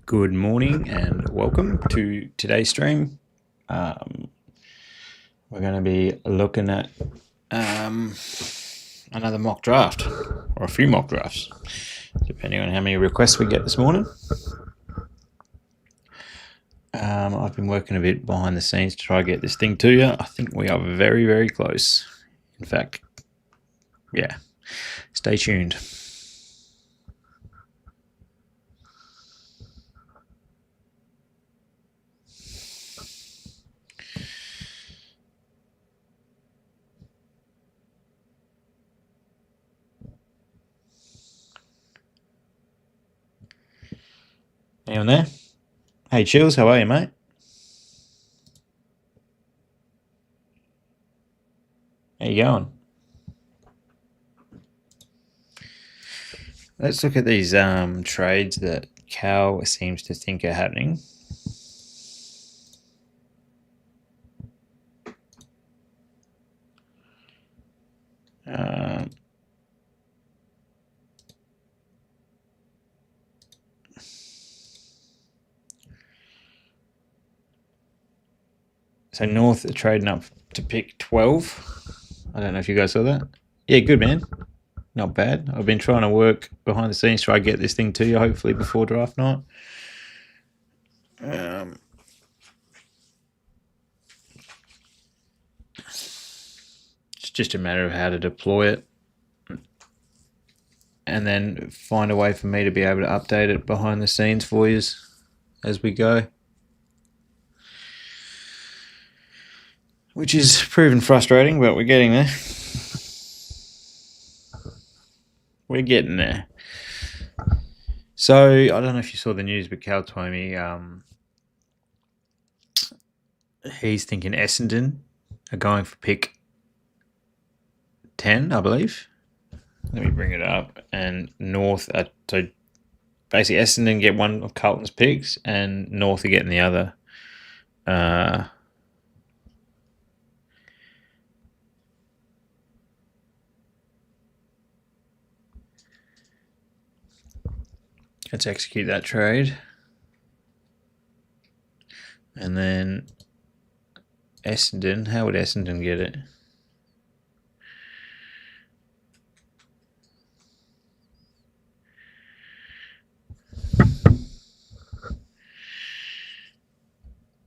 Good morning and welcome to today's stream. We're going to be looking at another mock draft, or a few mock drafts, depending on how many requests we get this morning. I've been working a bit behind the scenes to try to get this thing to you. I think we are very, very close. In fact, yeah, stay tuned. Anyone there? Hey, Chills, how are you, mate? How you going? Let's look at these trades that Cal seems to think are happening. So North are trading up to pick 12. I don't know if you guys saw that. Yeah, good, man. Not bad. I've been trying to work behind the scenes, try to get this thing to you, hopefully before draft night. It's just a matter of how to deploy it and then find a way for me to be able to update it behind the scenes for you as we go. Which is proven frustrating, but we're getting there. We're getting there. So, I don't know if you saw the news, but Cal told me he's thinking Essendon are going for pick 10, I believe. Let me bring it up. And North are, so basically Essendon get one of Carlton's picks and North are getting the other. Let's execute that trade. And then Essendon, how would Essendon get it?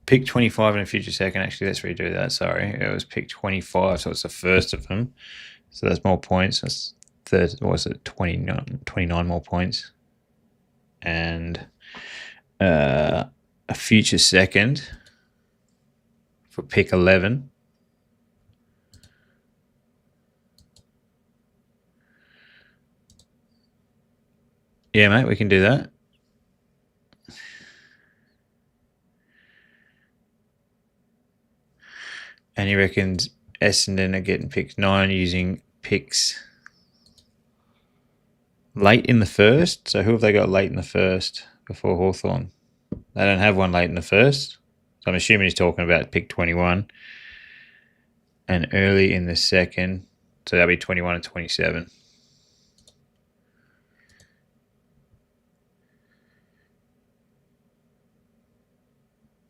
Pick 25 in a future second. Actually, let's redo that. Sorry. It was pick 25, so it's the first of them. So that's more points. That's 29 more points. And a future second for pick 11. Yeah, mate, we can do that. And he reckons Essendon are getting pick 9 using picks late in the first. So who have they got late in the first before Hawthorn? They don't have one late in the first. So I'm assuming he's talking about pick 21. And early in the second. So that'll be 21 and 27.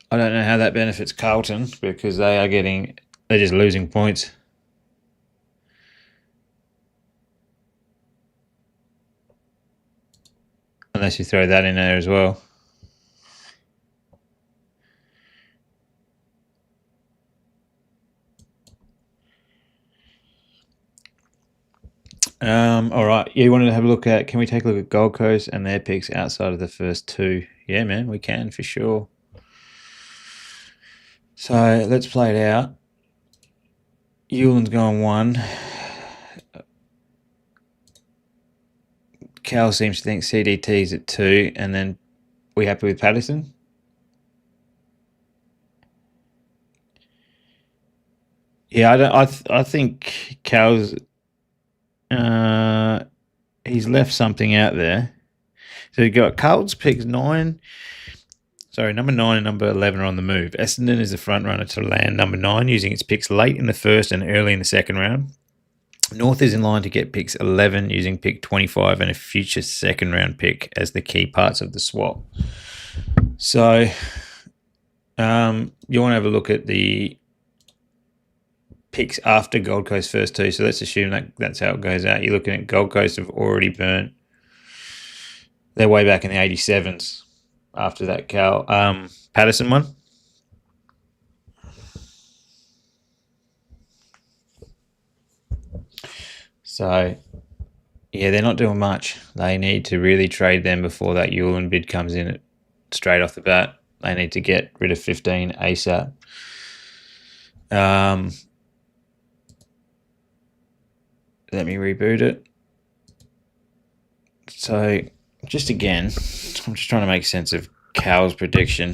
I don't know how that benefits Carlton because they're just losing points. Unless you throw that in there as well. All right. Yeah, you wanted to have a look at, can we take a look at Gold Coast and their picks outside of the first two? Yeah, man, we can for sure. So let's play it out. Euland's going 1. Cal seems to think CDT's at 2, and then we happy with Patterson? Yeah, I think Cal's he's left something out there. So you got Carlton's picks 9. Sorry, number 9 and number 11 are on the move. Essendon is the front runner to land number 9, using its picks late in the first and early in the second round. North is in line to get picks 11, using pick 25 and a future second round pick as the key parts of the swap. So you want to have a look at the picks after Gold Coast first two. So let's assume that that's how it goes out. You're looking at Gold Coast have already burnt. They're way back in the 87s after that Cal Patterson one. So, yeah, they're not doing much. They need to really trade them before that Yulin bid comes in straight off the bat. They need to get rid of 15 ASAP. Let me reboot it. So, just again, I'm just trying to make sense of Cal's prediction.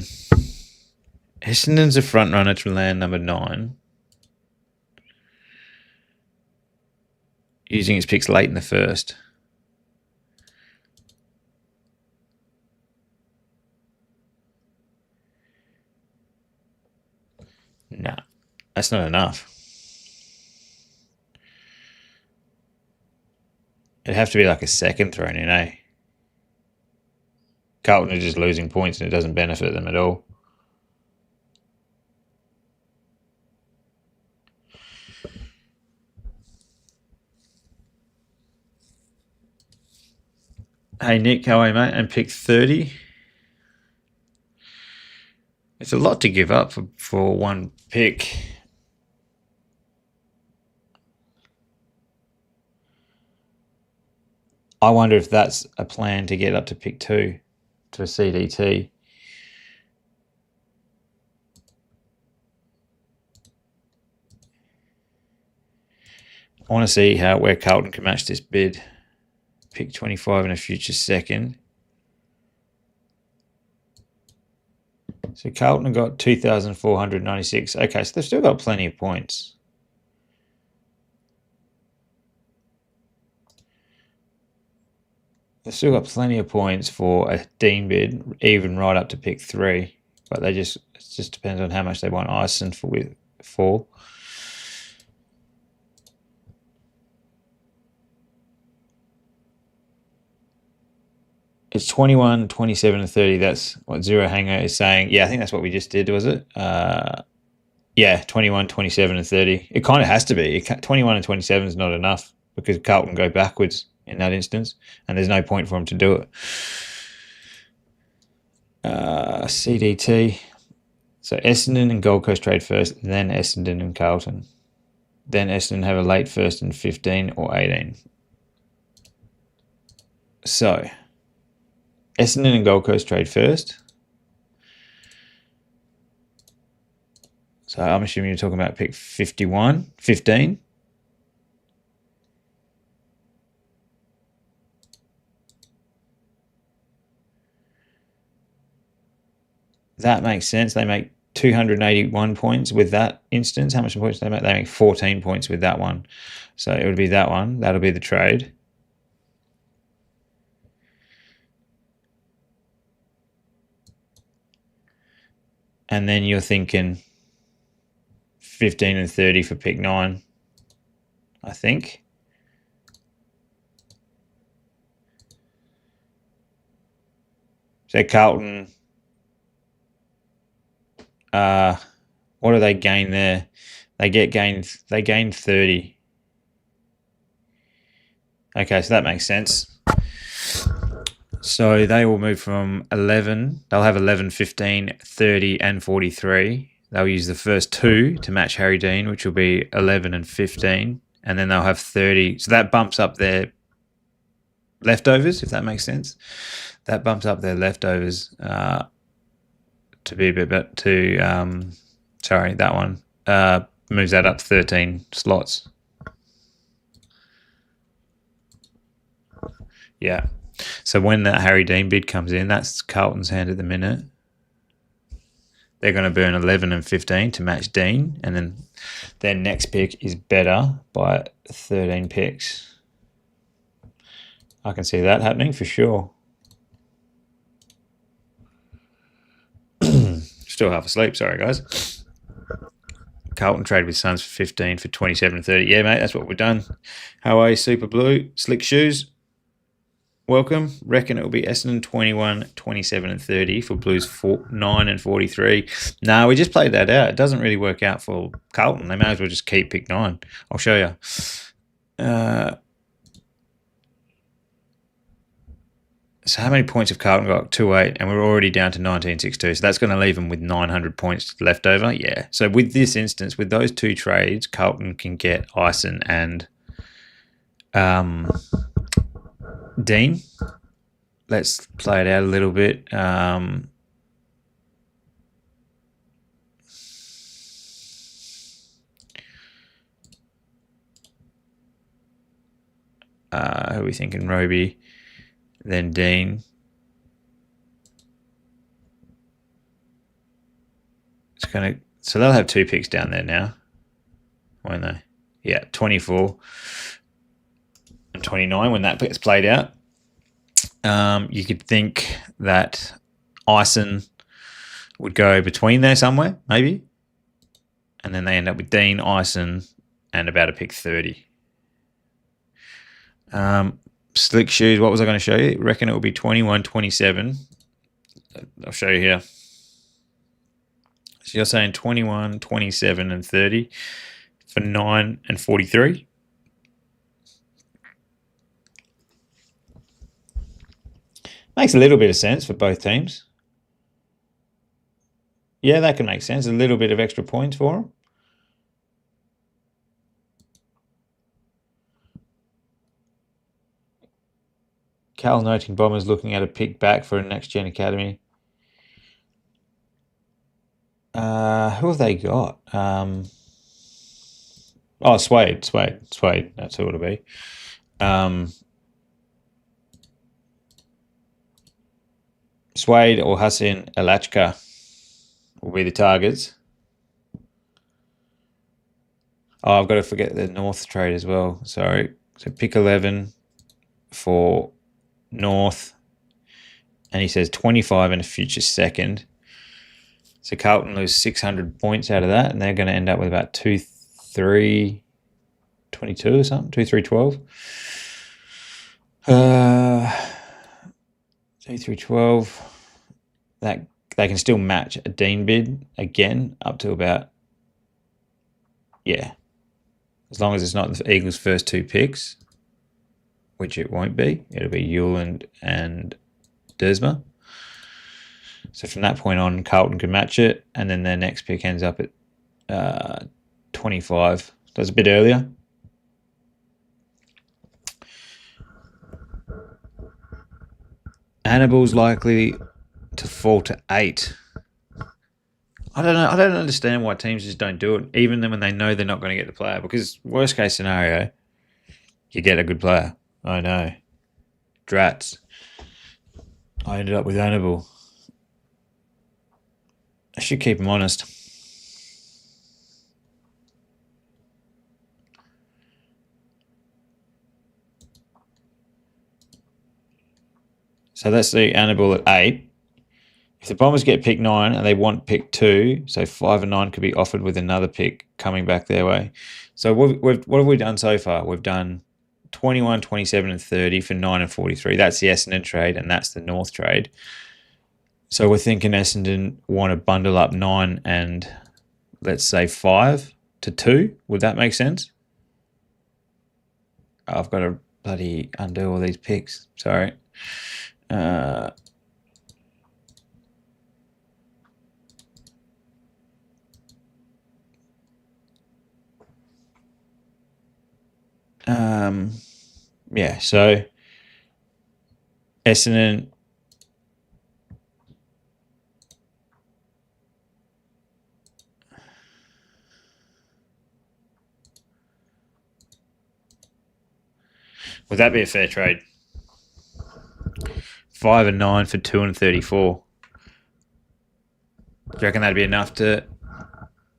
Essendon's a front runner to land number 9. Using its picks late in the first. No, that's not enough. It'd have to be like a second thrown in, eh? Carlton are just losing points and it doesn't benefit them at all. Hey, Nick, how are you, mate? And pick 30. It's a lot to give up for one pick. I wonder if that's a plan to get up to pick 2 to a CDT. I want to see where Carlton can match this bid. Pick 25 in a future second. So Carlton got 2,496. Okay, so they've still got plenty of points. They've still got plenty of points for a Dean bid, even right up to pick 3. But it just depends on how much they want Ison for. It's 21, 27, and 30. That's what Zero Hanger is saying. Yeah, I think that's what we just did, was it? Yeah, 21, 27, and 30. It kind of has to be. 21 and 27 is not enough because Carlton go backwards in that instance, and there's no point for them to do it. CDT. So Essendon and Gold Coast trade first, then Essendon and Carlton. Then Essendon have a late first in 15 or 18. So Essendon and Gold Coast trade first. So I'm assuming you're talking about pick 15. That makes sense. They make 281 points with that instance. How much points do they make? They make 14 points with that one. So it would be that one. That'll be the trade. And then you're thinking 15 and 30 for pick 9, I think. So Carlton, what do they gain there? They gain 30. Okay, so that makes sense. So they will move from 11. They'll have 11, 15, 30, and 43. They'll use the first 2 to match Harry Dean, which will be 11 and 15. And then they'll have 30. So that bumps up their leftovers, if that makes sense. That bumps up their leftovers to be a bit that one moves that up 13 slots. Yeah. So when that Harry Dean bid comes in, that's Carlton's hand at the minute. They're going to burn 11 and 15 to match Dean, and then their next pick is better by 13 picks. I can see that happening for sure. Still half asleep, sorry guys. Carlton trade with Suns for 15 for 27 and 30. Yeah, mate, that's what we've done. How are you, Super Blue? Slick shoes? welcome. Reckon it'll be Essendon 21, 27 and 30 for Blues 9 and 43. No, we just played that out. It doesn't really work out for Carlton. They may as well just keep pick 9. I'll show you. So how many points have Carlton got? 2-8, and we're already down to 1962. So that's going to leave them with 900 points left over. Yeah. So with this instance, with those two trades, Carlton can get Ison and Dean. Let's play it out a little bit. Who are we thinking? Roby, then Dean. So they'll have 2 picks down there now, won't they? Yeah, 24 and 29 when that gets played out. You could think that Ison would go between there somewhere, maybe. And then they end up with Dean, Ison, and about a pick 30. Slick shoes, what was I going to show you? Reckon it will be 21, 27. I'll show you here. So you're saying 21, 27 and 30 for 9 and 43. Makes a little bit of sense for both teams. Yeah, that can make sense. A little bit of extra points for them. Cal noting Bombers looking at a pick back for a next-gen academy. Who have they got? Suede. That's who it'll be. Suede or Hassan Elachka will be the targets. Oh, I've got to forget the North trade as well. Sorry. So pick 11 for North. And he says 25 and a future second. So Carlton lose 600 points out of that, and they're going to end up with about 2-3-22 or something, 2-3-12. 2-3-12. That they can still match a Dean bid again up to about, yeah, as long as it's not the Eagles' first 2 picks, which it won't be. It'll be Hewland and Dersma. So from that point on, Carlton can match it, and then their next pick ends up at 25. That's a bit earlier. Hannibal's likely to fall to 8. I don't know. I don't understand why teams just don't do it, even when they know they're not going to get the player. Because worst case scenario, you get a good player. I know. Drats. I ended up with Hannibal. I should keep him honest. So let's see Hannibal at 8. If the Bombers get pick 9 and they want pick 2, so 5 and 9 could be offered with another pick coming back their way. So what have we done so far? We've done 21, 27 and 30 for 9 and 43. That's the Essendon trade, and that's the North trade. So we're thinking Essendon want to bundle up 9 and, let's say, 5 to 2. Would that make sense? I've got to bloody undo all these picks. Sorry. Yeah, so Essendon would that be a fair trade? 5 and 9 for 2 and 34. Do you reckon that'd be enough to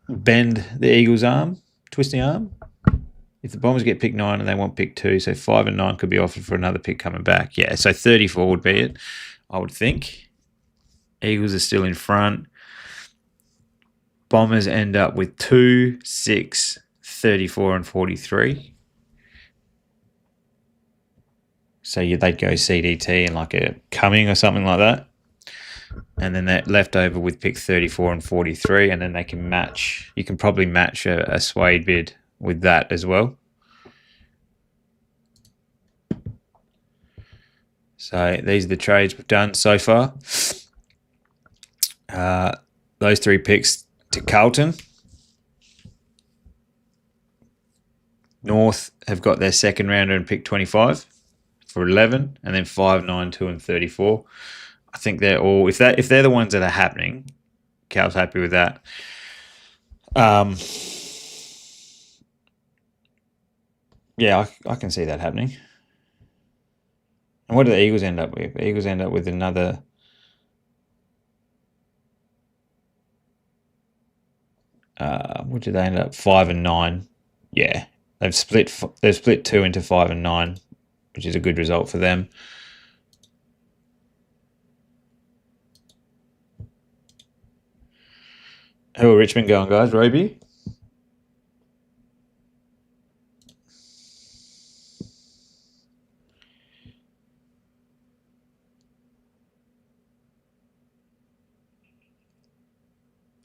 bend the Eagles' arm, twist the arm? If the Bombers get pick 9 and they want pick 2, so 5 and 9 could be offered for another pick coming back. Yeah, so 34 would be it, I would think. Eagles are still in front. Bombers end up with 2, 6, 34 and 43. So they'd go CDT and like a Cumming or something like that. And then they're left over with pick 34 and 43, and then they can match. You can probably match a Suede bid with that as well. So these are the trades we've done so far. Those 3 picks to Carlton. North have got their second rounder and pick 25 for 11, and then 5, 9, 2, and 34. I think they're all, if they're the ones that are happening, Cal's happy with that. Yeah, I can see that happening. And what do the Eagles end up with? The Eagles end up with another. What did they end up? 5 and 9. Yeah, they've split 2 into 5 and 9, which is a good result for them. Who are Richmond going, guys? Roby?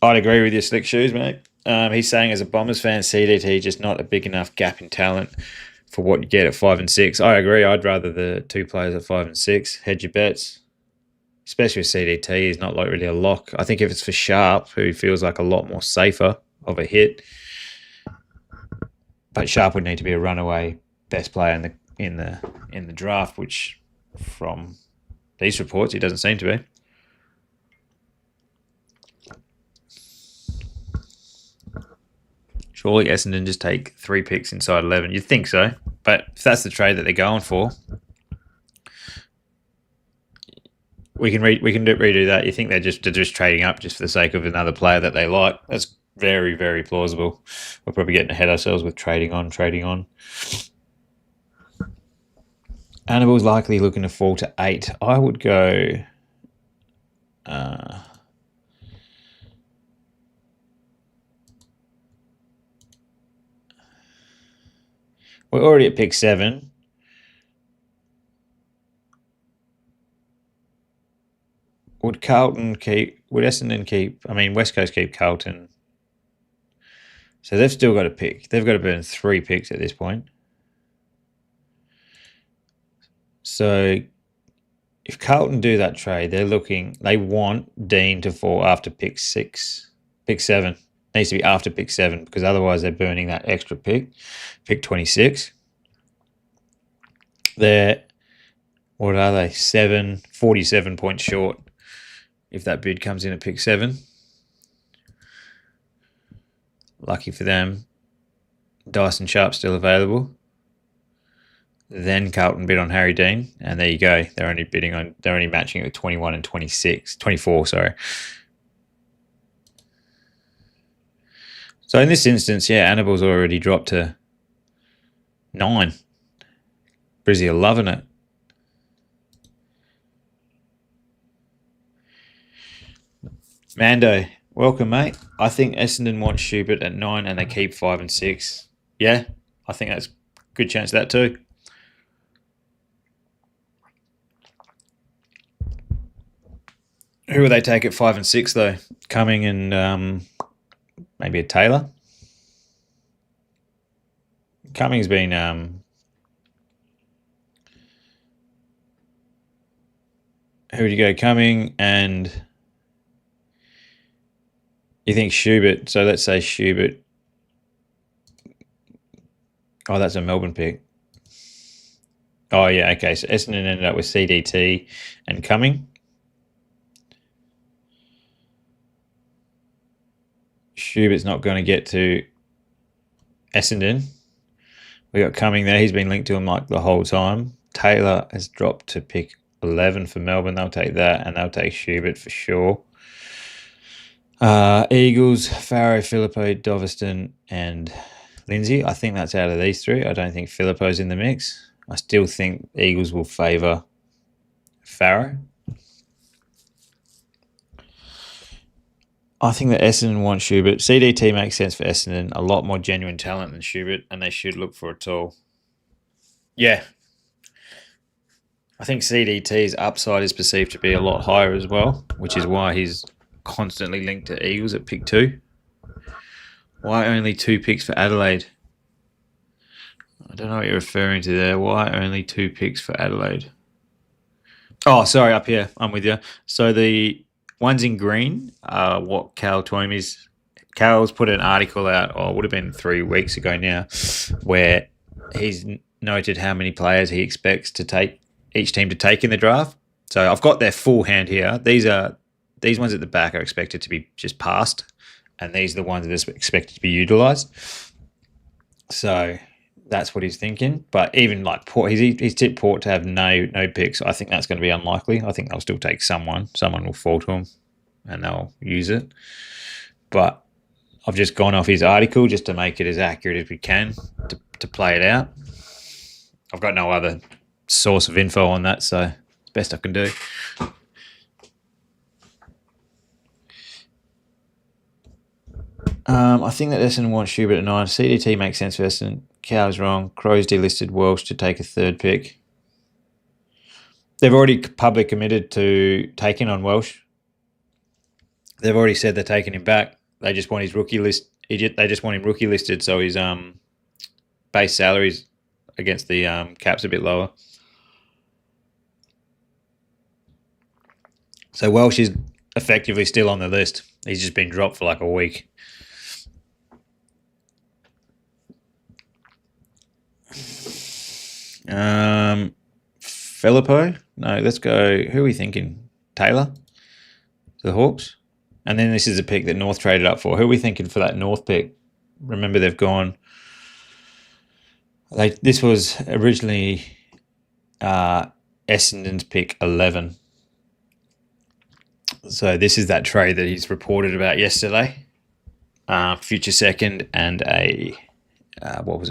I'd agree with your Slick Shoes, mate. He's saying as a Bombers fan, CDT just not a big enough gap in talent for what you get at 5 and 6. I agree. I'd rather the 2 players at 5 and 6. Hedge your bets. Especially with CDT, he's not like really a lock. I think if it's for Sharp, who feels like a lot more safer of a hit, but Sharp would need to be a runaway best player in the draft, which from these reports he doesn't seem to be. Surely Essendon just take 3 picks inside 11. You'd think so, but if that's the trade that they're going for, we can redo that. You think they're just trading up just for the sake of another player that they like? That's very, very plausible. We're probably getting ahead of ourselves with trading on. Annibal's likely looking to fall to 8. I would go. We're already at pick 7. Would Essendon keep? I mean, West Coast keep Carlton. So they've still got a pick. They've got to burn 3 picks at this point. So if Carlton do that trade, they want Dean to fall after pick 6. Pick 7 needs to be after pick 7 because otherwise they're burning that extra pick 26. They're, what are they, 47 points short if that bid comes in at pick 7. Lucky for them, Dyson Sharp's still available. Then Carlton bid on Harry Dean, and there you go. They're only matching it with 21 and 24, sorry. So in this instance, yeah, Annibal's already dropped to 9. Brizzy are loving it. Mando, welcome, mate. I think Essendon wants Schubert at 9 and they keep 5 and 6. Yeah, I think that's a good chance of that too. Who will they take at 5 and 6 though? Cumming and maybe a Taylor. Cumming's been who would you go? Cumming and you think Schubert. So let's say Schubert. Oh, that's a Melbourne pick. Oh yeah, okay. So Essendon ended up with CDT and Cumming. Schubert's not going to get to Essendon. We got Cumming there. He's been linked to him like the whole time. Taylor has dropped to pick 11 for Melbourne. They'll take that, and they'll take Schubert for sure. Eagles, Farrow, Filippo, Doveston, and Lindsay. I think that's out of these 3. I don't think Filippo's in the mix. I still think Eagles will favour Farrow. I think that Essendon wants Schubert. CDT makes sense for Essendon. A lot more genuine talent than Schubert, and they should look for it all. Yeah. I think CDT's upside is perceived to be a lot higher as well, which is why he's constantly linked to Eagles at pick 2. Why only 2 picks for Adelaide? I don't know what you're referring to there. Why only 2 picks for Adelaide? Oh, sorry, up here. I'm with you. So the ones in green are what Cal Toimy's. Cal's put an article out, or it would have been 3 weeks ago now, where he's noted how many players he expects to take each team to take in the draft. So I've got their full hand here. These ones at the back are expected to be just passed, and these are the ones that are expected to be utilised. So that's what he's thinking. But even like Port, he's tipped Port to have no picks. I think that's going to be unlikely. I think they'll still take someone. Someone will fall to them, and they'll use it. But I've just gone off his article just to make it as accurate as we can to play it out. I've got no other source of info on that, so it's best I can do. I think that Essendon wants Schubert at 9. CDT makes sense for Essendon. Cow's wrong. Crows delisted Welsh to take a 3rd pick. They've already publicly committed to taking on Welsh. They've already said they're taking him back. They just want his rookie list. They just want him rookie listed, so his base salaries against the cap's a bit lower. So Welsh is effectively still on the list. He's just been dropped for like a week. Filippo? No, let's go. Who are we thinking? Taylor? The Hawks? And then this is a pick that North traded up for. Who are we thinking for that North pick? Remember, they've gone. This was originally Essendon's pick 11. So this is that trade that he's reported about yesterday. Future second and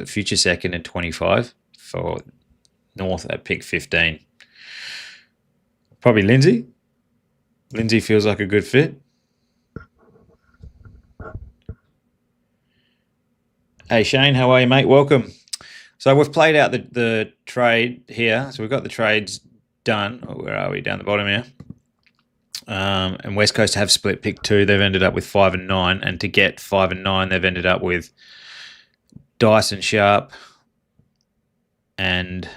future second and 25 for North at pick 15. Probably Lindsay. Lindsay feels like a good fit. Hey Shane, how are you, mate? Welcome. So we've played out the trade here. So we've got the trades done. Where are we? Down the bottom here. And West Coast have split pick 2. They've ended up with 5 and 9. And to get 5 and 9, they've ended up with Dyson Sharp and...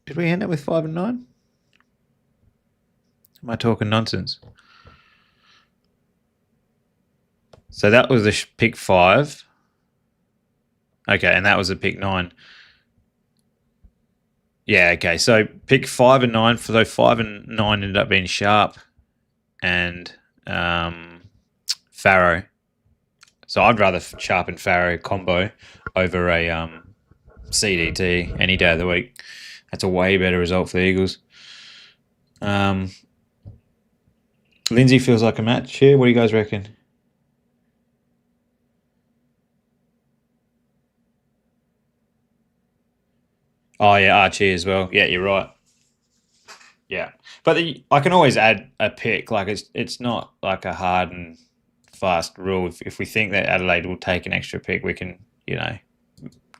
Did we end up with 5 and 9? Am I talking nonsense? So that was the pick 5. Okay, and that was a pick 9. Yeah, okay. So pick 5 and 9. For those 5 and 9 ended up being Sharp and Farrow. So I'd rather Sharp and Farrow combo over a CDT any day of the week. That's a way better result for the Eagles. Lindsay feels like a match here. What do you guys reckon? Oh, yeah, Archie as well. Yeah, you're right. Yeah. But I can always add a pick. Like, it's not like a hard and fast rule. If we think that Adelaide will take an extra pick, we can,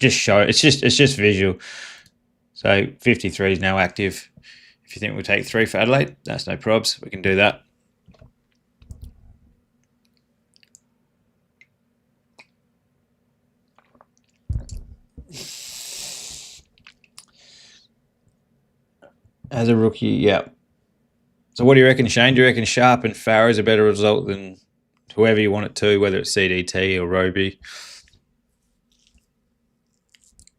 just show it. It's just visual. So 53 is now active. If you think we'll take 3 for Adelaide, that's no probs. We can do that. As a rookie, yeah. So what do you reckon, Shane? Do you reckon Sharp and Farrow is a better result than whoever you want it to, whether it's CDT or Roby?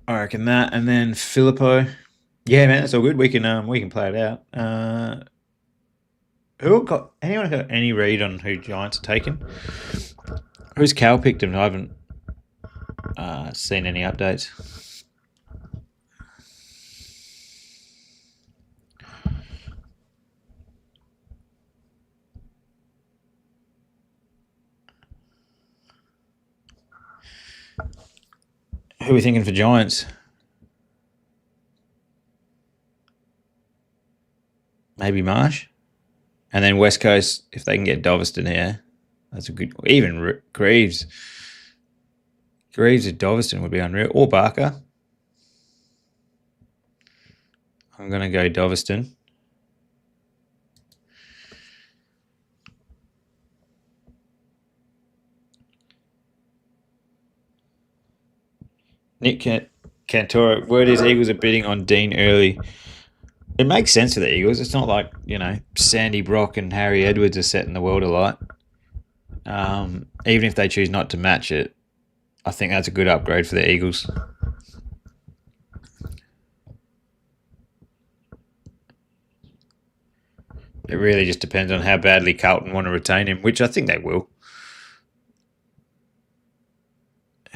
I reckon that. And then Filippo. Yeah, man, that's all good. We can play it out. Anyone got any read on who Giants are taking? Who's Cal picked him? I haven't seen any updates. Who are we thinking for Giants? Maybe Marsh? And then West Coast, if they can get Doveston here, that's a good... Even Greaves. Greaves at Doveston would be unreal. Or Barker. I'm going to go Doveston. Nick Cantora, word is Eagles are bidding on Dean early. It makes sense for the Eagles. It's not like, Sandy Brock and Harry Edwards are setting the world alight. Even if they choose not to match it, I think that's a good upgrade for the Eagles. It really just depends on how badly Carlton want to retain him, which I think they will.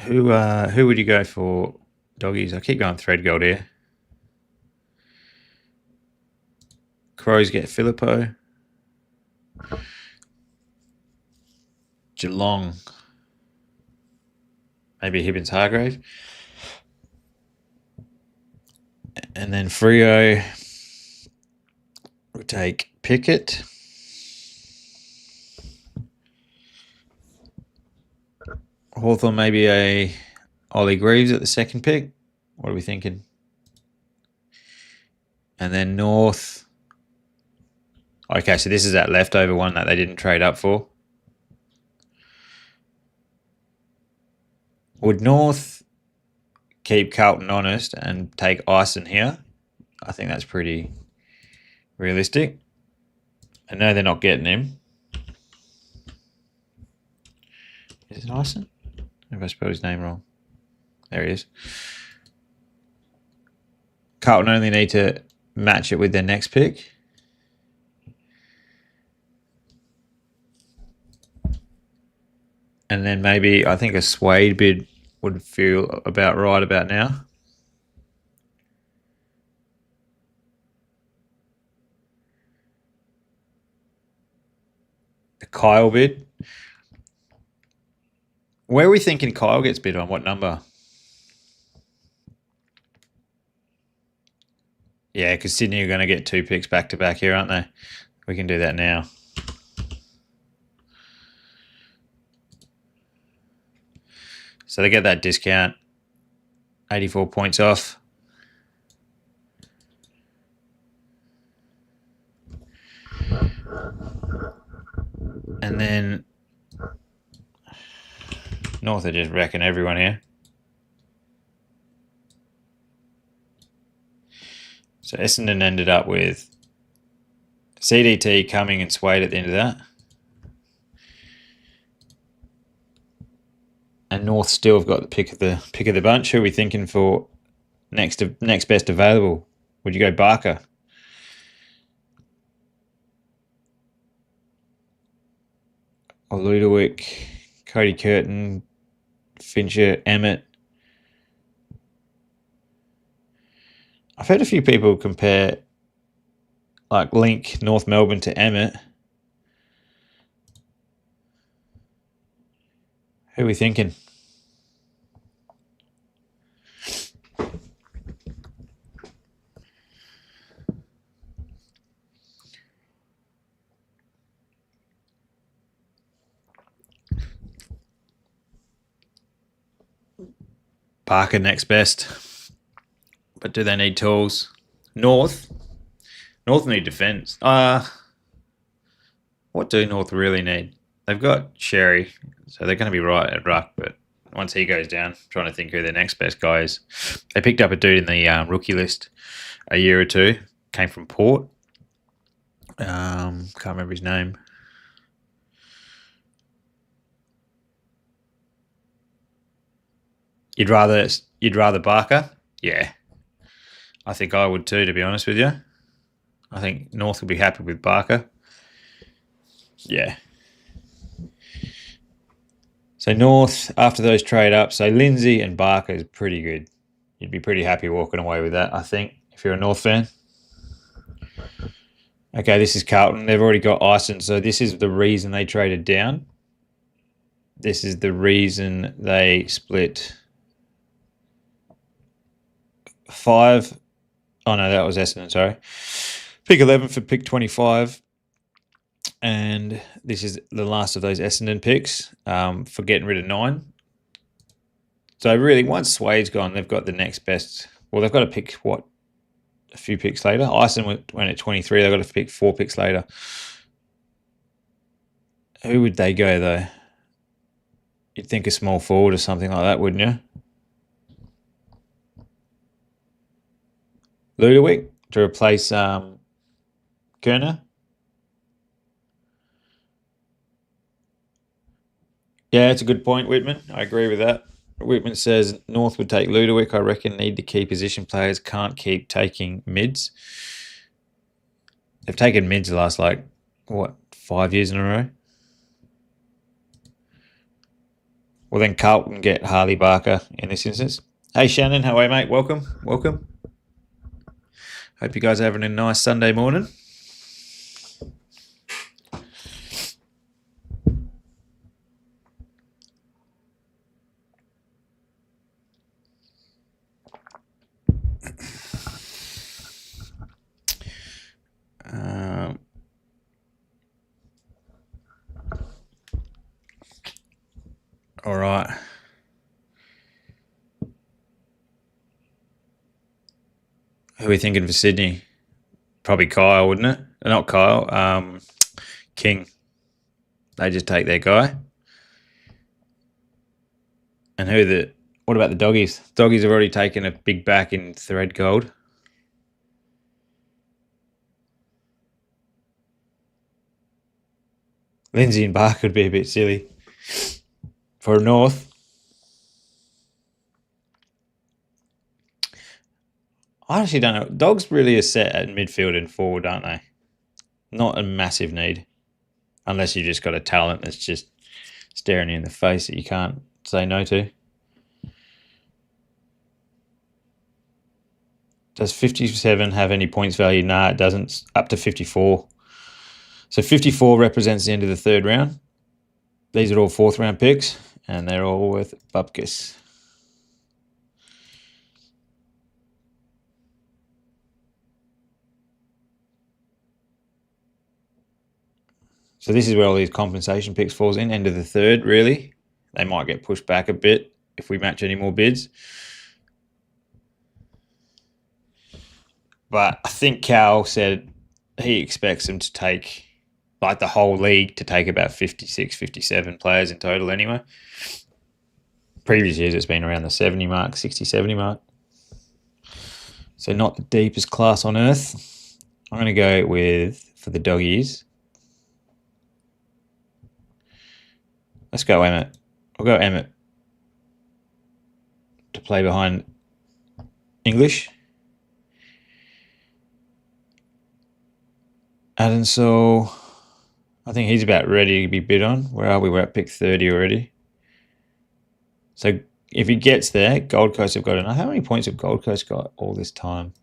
Who would you go for, doggies? I keep going Threadgold here. Crows get Filippo. Geelong. Maybe Hibbins Hargrave. And then Freo will take Pickett. Hawthorn maybe a Ollie Greaves at the second pick. What are we thinking? And then North. Okay, so this is that leftover one that they didn't trade up for. Would North keep Carlton honest and take Ison here? I think that's pretty realistic. I know they're not getting him. Is it Ison? If I spelled his name wrong. There he is. Carlton only need to match it with their next pick. And then maybe I think a Suede bid would feel about right about now. The Kyle bid. Where are we thinking Kyle gets bid on? What number? Yeah, because Sydney are going to get 2 picks back to back here, aren't they? We can do that now. So they get that discount, 84 points off. And then North are just wrecking everyone here. So Essendon ended up with CDT, Cumming and Suede at the end of that. And North still have got the pick of the bunch. Who are we thinking for next best available? Would you go Barker? Or Ludowick, Cody Curtin, Fincher, Emmett. I've heard a few people compare like link North Melbourne to Emmett. Who are we thinking? Parker next best. But do they need tools? North need defence. What do North really need? They've got Sherry, so they're going to be right at ruck, but once he goes down, I'm trying to think who their next best guy is. They picked up a dude in the rookie list a year or two. Came from Port. Can't remember his name. You'd rather Barker? Yeah. I think I would too, to be honest with you. I think North will be happy with Barker. Yeah. So North, after those trade ups, so Lindsay and Barker is pretty good. You'd be pretty happy walking away with that, I think, if you're a North fan. Okay, this is Carlton. They've already got Ison, so this is the reason they traded down. This is the reason they split 5. Oh, no, that was Essendon, sorry. Pick 11 for pick 25. And this is the last of those Essendon picks for getting rid of 9. So really, once Suede's gone, they've got the next best. Well, they've got to pick what? a few picks later. Iceland went at 23. They got to pick 4 picks later. Who would they go, though? You'd think a small forward or something like that, wouldn't you? Ludovic to replace Kerner. Yeah, it's a good point, Whitman. I agree with that. Whitman says North would take Ludovic. I reckon need to key position players. Can't keep taking mids. They've taken mids the last, 5 years in a row? Well, then Carlton get Harley Barker in this instance. Hey, Shannon. How are you, mate? Welcome. Hope you guys are having a nice Sunday morning. All right. Who are we thinking for Sydney? Probably Kyle, wouldn't it? Not Kyle. King. They just take their guy. And what about the doggies? Doggies have already taken a big back in thread gold. Lindsay and Barker would be a bit silly. For North, I actually don't know. Dogs really are set at midfield and forward, aren't they? Not a massive need. Unless you just got a talent that's just staring you in the face that you can't say no to. Does 57 have any points value? Nah, it doesn't. It's up to 54. So 54 represents the end of the 3rd round. These are all 4th round picks, and they're all worth bupkis. So this is where all these compensation picks falls in, end of the 3rd, really. They might get pushed back a bit if we match any more bids. But I think Cal said he expects them to take, the whole league, to take about 56, 57 players in total anyway. Previous years it's been around the 70 mark, 60, 70 mark. So not the deepest class on earth. I'm going to go with, for the doggies, let's go Emmett. We'll go Emmett to play behind English. Adenshaw, I think he's about ready to be bid on. Where are we? We're at pick 30 already. So if he gets there, Gold Coast have got enough. How many points have Gold Coast got all this time?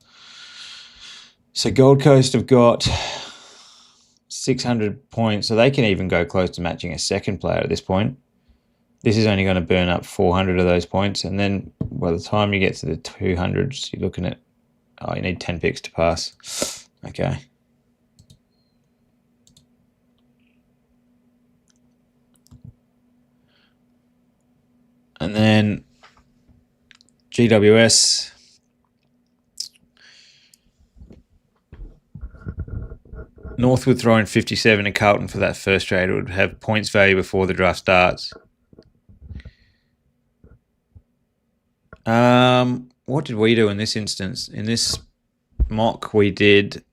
So Gold Coast have got 600 points, so they can even go close to matching a second player at this point. This is only going to burn up 400 of those points, and then by the time you get to the 200s, you're looking at, you need 10 picks to pass. Okay. And then GWS. North would throw in 57 to Carlton for that first trade. It would have points value before the draft starts. What did we do in this instance? In this mock, we did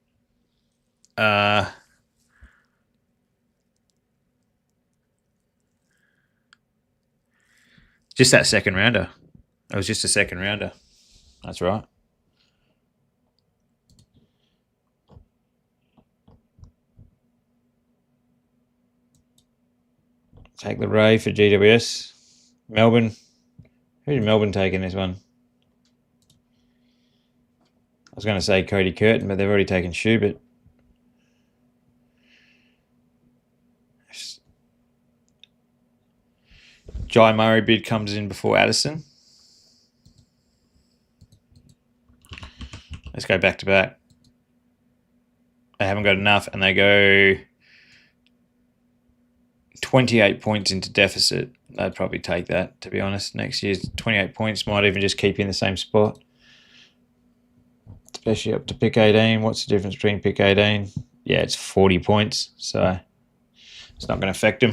just that second rounder. It was just a second rounder. That's right. Take the Ray for GWS. Melbourne. Who did Melbourne take in this one? I was going to say Cody Curtin, but they've already taken Schubert. Jai Murray bid comes in before Addison. Let's go back to back. They haven't got enough, and they go 28 points into deficit. They'd probably take that, to be honest. Next year's 28 points might even just keep you in the same spot. especially up to pick 18. What's the difference between pick 18? Yeah, it's 40 points, so it's not going to affect them.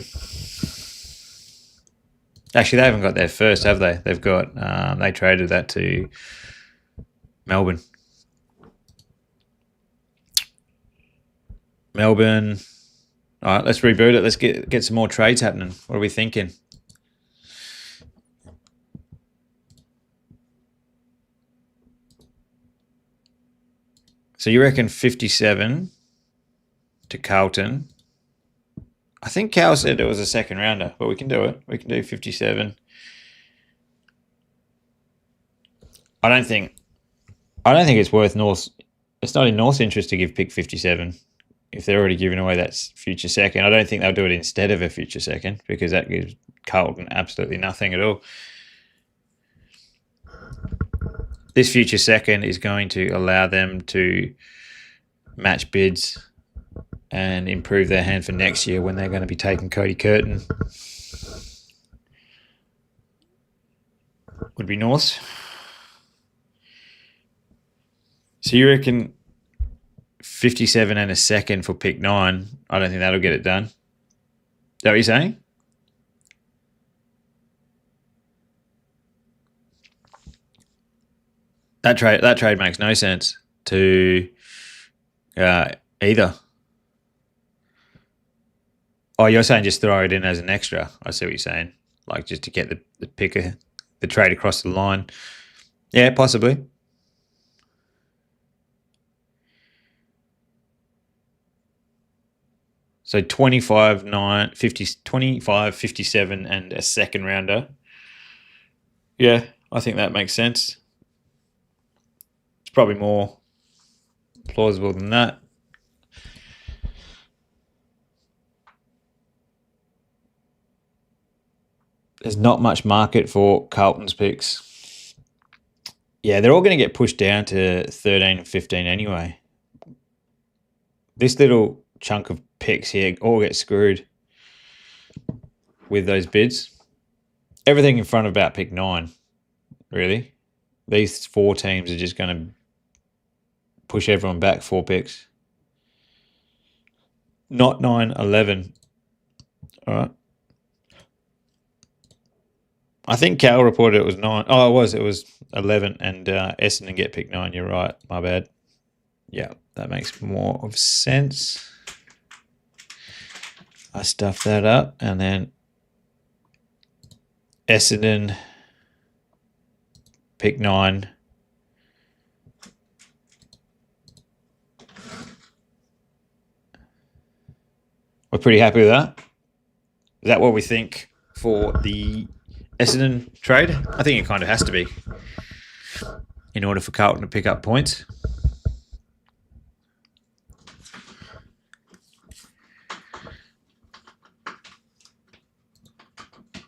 Actually, they haven't got their first, have they? They've got they traded that to Melbourne. Melbourne. All right, let's reboot it. Let's get some more trades happening. What are we thinking? So you reckon 57 to Carlton? I think Cal said it was a second rounder, but we can do it. We can do 57. I don't think it's worth North. It's not in North's interest to give pick 57 if they're already giving away that future second. I don't think they'll do it instead of a future second because that gives Carlton absolutely nothing at all. This future second is going to allow them to match bids and improve their hand for next year when they're going to be taking Cody Curtin. Would be North. So you reckon 57 and a second for pick 9? I don't think that'll get it done. Is that what you're saying? That trade makes no sense to either. Oh, you're saying just throw it in as an extra. I see what you're saying. Like just to get the picker, the trade across the line. Yeah, possibly. So 25, 57 and a second rounder. Yeah, I think that makes sense. It's probably more plausible than that. There's not much market for Carlton's picks. Yeah, they're all going to get pushed down to 13 and 15 anyway. This little chunk of picks here all get screwed with those bids. Everything in front of about pick 9, really. These 4 teams are just going to push everyone back 4 picks. Not 9, 11. All right. I think Cal reported it was 9. Oh, it was 11 and Essendon get pick 9. You're right. My bad. Yeah, that makes more of sense. I stuffed that up and then Essendon pick 9. We're pretty happy with that. Is that what we think for the Essendon trade? I think it kind of has to be in order for Carlton to pick up points.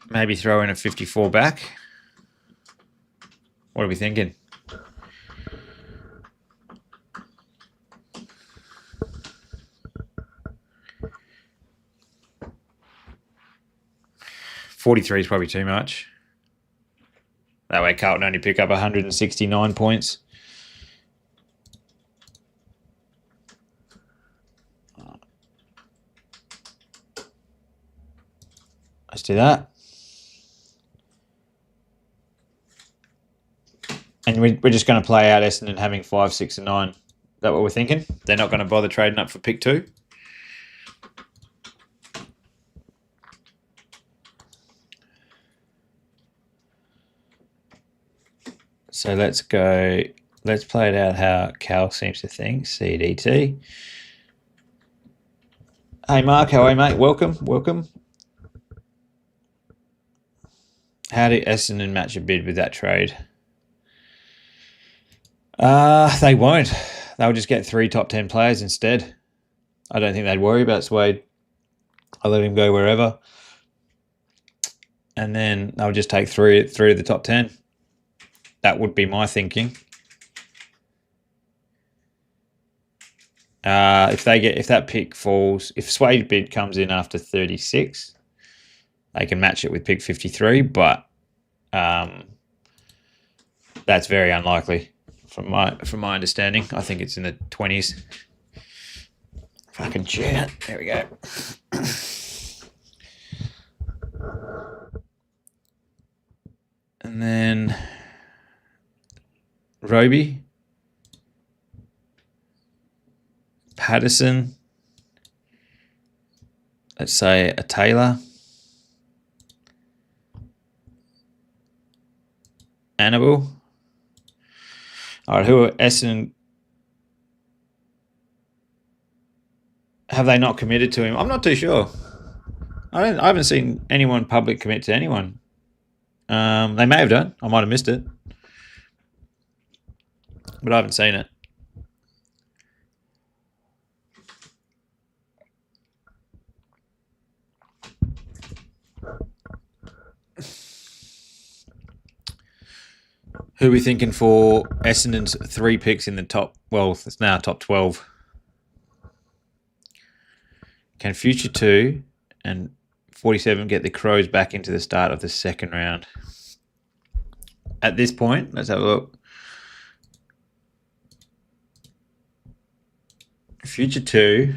Maybe throw in a 54 back. What are we thinking? $43 is probably too much. That way Carlton only pick up 169 points. Let's do that. And we're just going to play out Essendon having 5, 6, and 9. Is that what we're thinking? They're not going to bother trading up for pick 2? So let's go. Let's play it out how Cal seems to think. CDT. Hey, Mark. How are you, mate? Welcome. How did Essendon match a bid with that trade? They won't. They'll just get 3 top 10 players instead. I don't think they'd worry about Swade. I'll let him go wherever. And then they'll just take three of the top 10. That would be my thinking. If that pick falls, if Swade bid comes in after 36, they can match it with pick 53, but that's very unlikely from my understanding. I think it's in the 20s. Fucking chat. There we go. And then Roby, Patterson, let's say a Taylor, Annabelle. All right, who are Essendon? Have they not committed to him? I'm not too sure. I haven't seen anyone public commit to anyone. They may have done. I might have missed it, but I haven't seen it. Who are we thinking for Essendon's 3 picks in the top? Well, it's now top 12. Can Future 2 and 47 get the Crows back into the start of the second round? At this point, let's have a look. Future 2.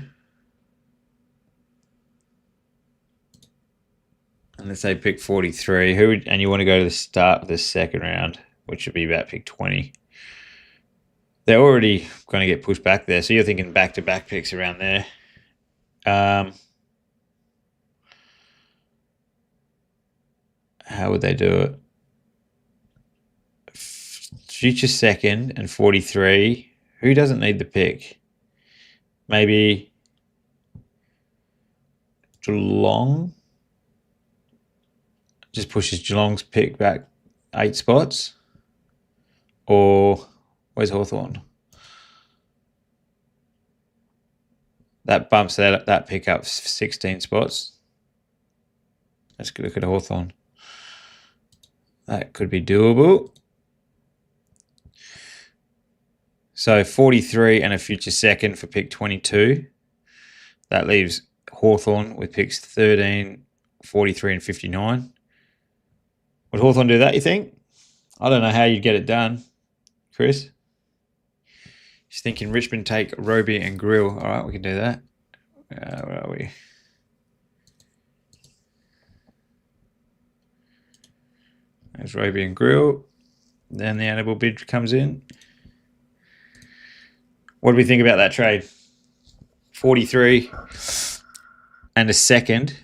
And let's say pick 43. And you want to go to the start of the second round, which should be about pick 20. They're already going to get pushed back there. So you're thinking back-to-back picks around there. How would they do it? Future second and 43. Who doesn't need the pick? Maybe Geelong. Just pushes Geelong's pick back 8 spots. Or where's Hawthorn? That bumps that pick up 16 spots. Let's look at Hawthorn. That could be doable. So 43 and a future second for pick 22. That leaves Hawthorn with picks 13, 43 and 59. Would Hawthorn do that, you think? I don't know how you'd get it done, Chris. He's thinking Richmond take Roby and Grill. All right, we can do that. Where are we? There's Roby and Grill. Then the Annabelle bid comes in. What do we think about that trade? 43 and a second.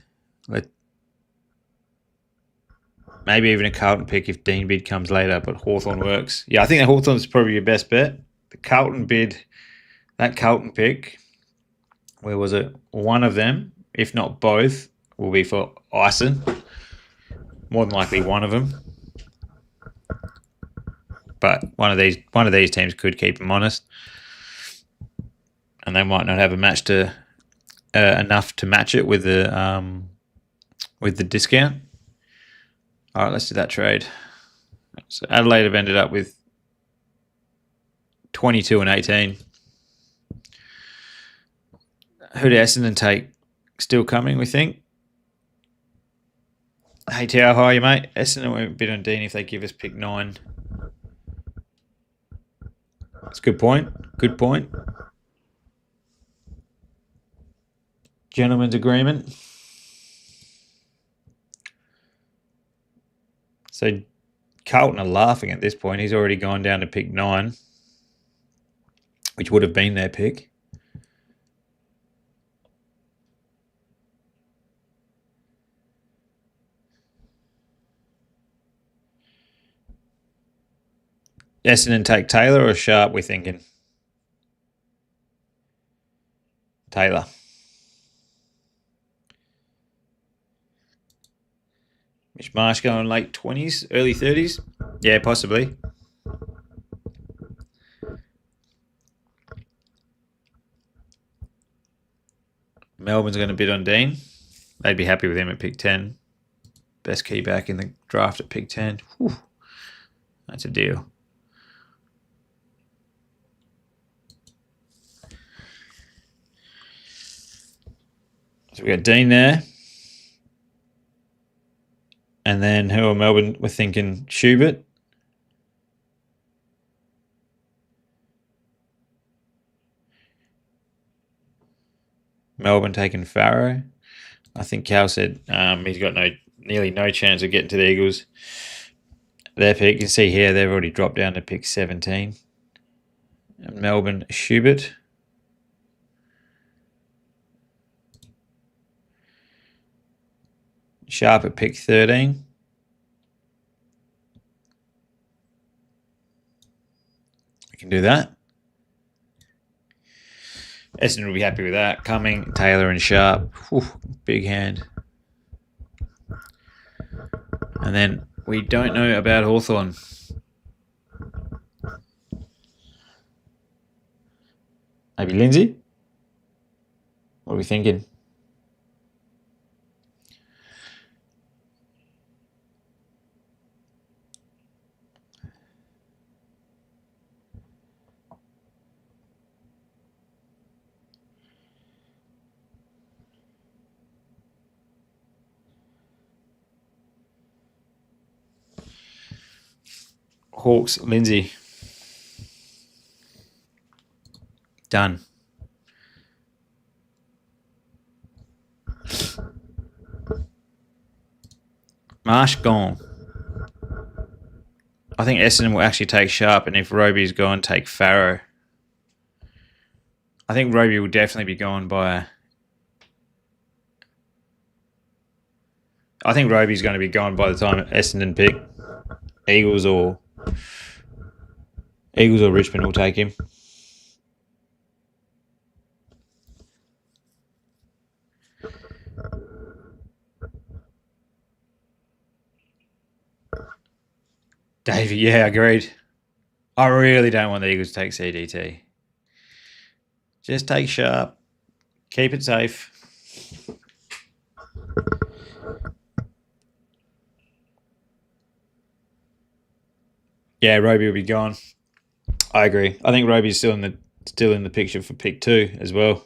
Maybe even a Carlton pick if Dean bid comes later, but Hawthorn works. Yeah, I think that Hawthorn's probably your best bet. The Carlton bid, that Carlton pick, where was it? One of them, if not both, will be for Ison. More than likely one of them. But one of these teams could keep him honest. And they might not have a match to enough to match it with the discount. All right, let's do that trade. So Adelaide have ended up with 22 and 18. Who did Essendon take? Still coming, we think. Hey, Tao, how are you, mate? Essendon won't bid on Dean if they give us pick 9. That's a good point. Good point. Gentleman's agreement. So Carlton are laughing at this point. He's already gone down to pick 9, which would have been their pick. Essendon take Taylor or Sharp, we're thinking? Taylor. Mitch Marsh going late 20s, early 30s? Yeah, possibly. Melbourne's going to bid on Dean. They'd be happy with him at pick 10. Best key back in the draft at pick 10. Whew. That's a deal. So we got Dean there. And then who are Melbourne? We're thinking Schubert. Melbourne taking Farrow. I think Cal said he's got nearly no chance of getting to the Eagles. Their pick, you can see here, they've already dropped down to pick 17. Melbourne, Schubert. Sharp at pick 13. We can do that. Essendon will be happy with that. Cumming, Taylor and Sharp. Whew, big hand. And then we don't know about Hawthorn. Maybe Lindsay? What are we thinking? Hawks, Lindsay. Done. Marsh gone. I think Essendon will actually take Sharp, and if Roby's gone, take Farrow. I think Roby will definitely be gone by... I think Roby's going to be gone by the time Essendon pick. Eagles or Richmond will take him. Davey, yeah, agreed. I really don't want the Eagles to take CDT. Just take Sharp. Keep it safe. Yeah, Roby will be gone. I agree. I think Roby's still in the picture for pick 2 as well.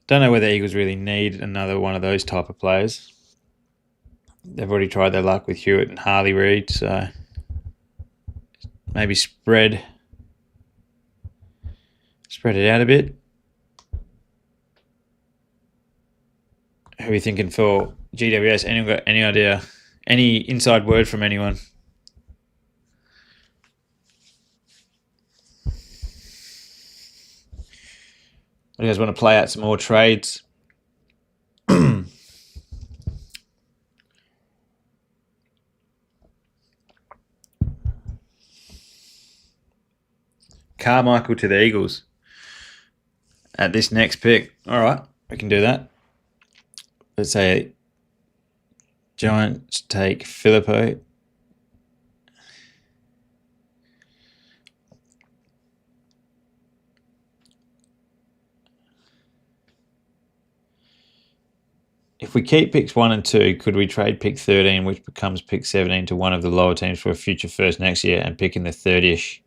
Don't know whether Eagles really need another one of those type of players. They've already tried their luck with Hewitt and Harley Reid, so maybe spread it out a bit. Who are we thinking for GWS? Anyone got any idea? Any inside word from anyone? You guys want to play out some more trades? Carmichael to the Eagles at this next pick. All right, we can do that. Let's say Giants take Filippo. If we keep picks 1 and 2, could we trade pick 13, which becomes pick 17, to one of the lower teams for a future first next year and pick in the 30-ish?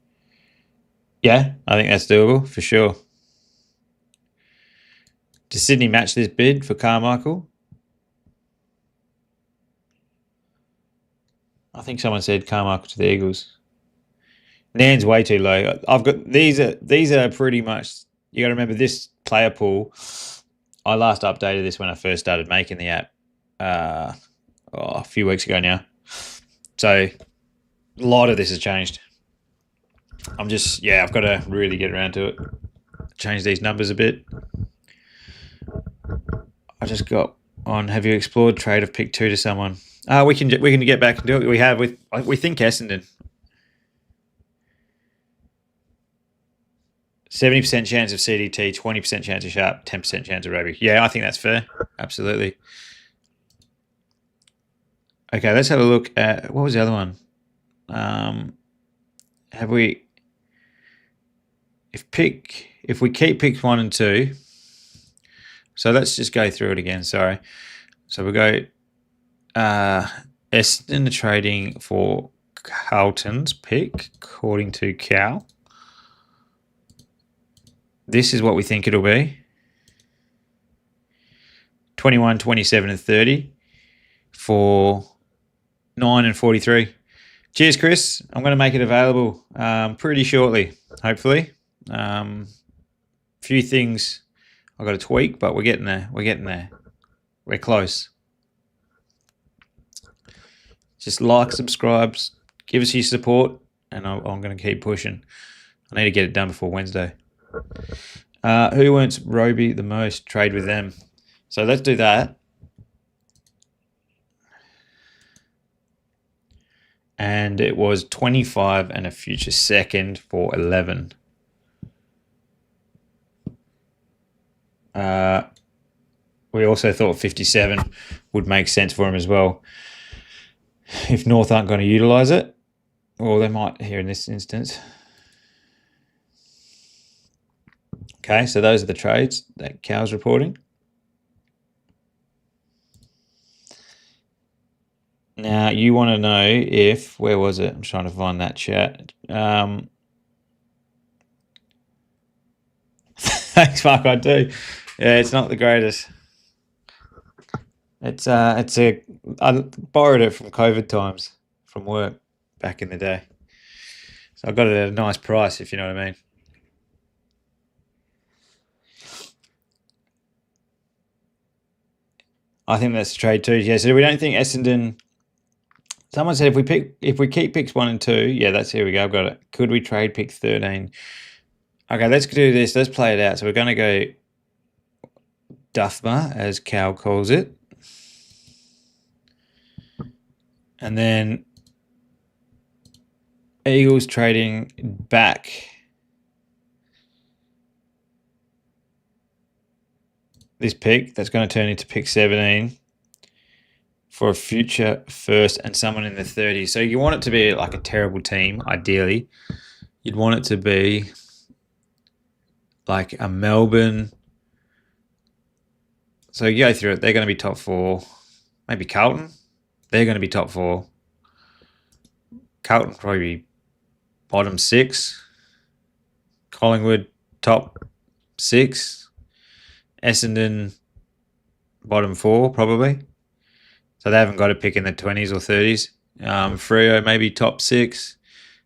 Yeah, I think that's doable for sure. Does Sydney match this bid for Carmichael? I think someone said Carmichael to the Eagles. Nan's way too low. I've got these are pretty much, you got to remember this player pool. I last updated this when I first started making the app a few weeks ago now. So a lot of this has changed. I've got to really get around to it. Change these numbers a bit. I just got on, have you explored trade of pick 2 to someone? We can get back and do it. We think Essendon. 70% chance of CDT, 20% chance of Sharp, 10% chance of Roby. Yeah, I think that's fair. Absolutely. Okay, let's have a look at, what was the other one? If we keep picks 1 and 2, so let's just go through it again. Sorry. So we go Essendon trading for Carlton's pick, according to Cal. This is what we think it'll be. 21, 27 and 30 for 9 and 43. Cheers, Chris. I'm going to make it available pretty shortly, hopefully. Few things I've got to tweak, but we're getting there. We're close. Just like, subscribe, give us your support, and I'm going to keep pushing. I need to get it done before Wednesday. Who wants Roby the most? Trade with them. So let's do that. And it was 25 and a future second for 11. We also thought 57 would make sense for him as well. If North aren't going to utilise it, or they might here in this instance. Okay, so those are the trades that Cal's reporting. Now, you want to know if, where was it? I'm trying to find that chat. Thanks, Mark, I do. Yeah, it's not the greatest. I borrowed it from COVID times from work back in the day. So I got it at a nice price, if you know what I mean. I think that's a trade too. Yeah, so we don't think Essendon. Someone said if we keep picks 1 and 2, yeah, here we go. I've got it. Could we trade pick 13? Okay, let's do this. Let's play it out. So we're going to go Duffma, as Cal calls it. And then Eagles trading back this pick. That's going to turn into pick 17 for a future first and someone in the 30s. So you want it to be like a terrible team, ideally. You'd want it to be like a Melbourne. So you go through it. They're going to be top 4. Maybe Carlton. They're going to be top 4. Carlton probably be bottom 6. Collingwood top 6. Essendon bottom 4 probably. So they haven't got a pick in the 20s or 30s. Freo maybe top 6.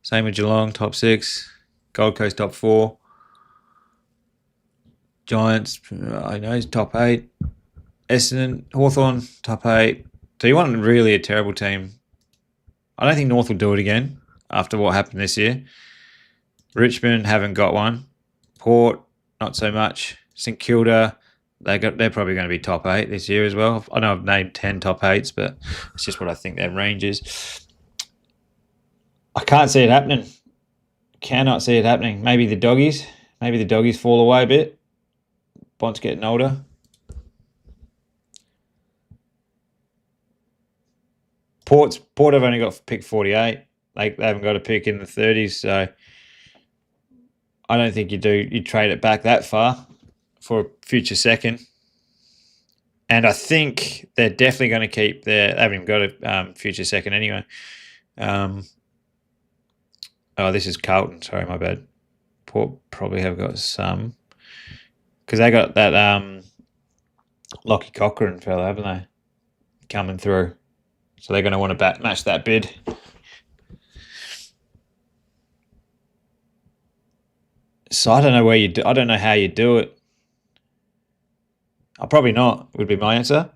Same with Geelong, top 6. Gold Coast top 4. Giants, I know, top 8. Essendon, Hawthorn, top 8. So you want really a terrible team. I don't think North will do it again after what happened this year. Richmond haven't got one. Port, not so much. St Kilda, they're probably going to be top 8 this year as well. I know I've named 10 top 8s, but it's just what I think their range is. I can't see it happening. Cannot see it happening. Maybe the doggies. Maybe the doggies fall away a bit. Bont's getting older. Port have only got pick 48. They haven't got a pick in the 30s, so I don't think you trade it back that far for a future second. And I think they're definitely going to keep they haven't even got a future second anyway. This is Carlton. Sorry, my bad. Port probably have got some. Because they got that Lockie Cochran fella, haven't they? Coming through. So they're going to want to match that bid. So I don't know I don't know how you do it. Probably not, would be my answer.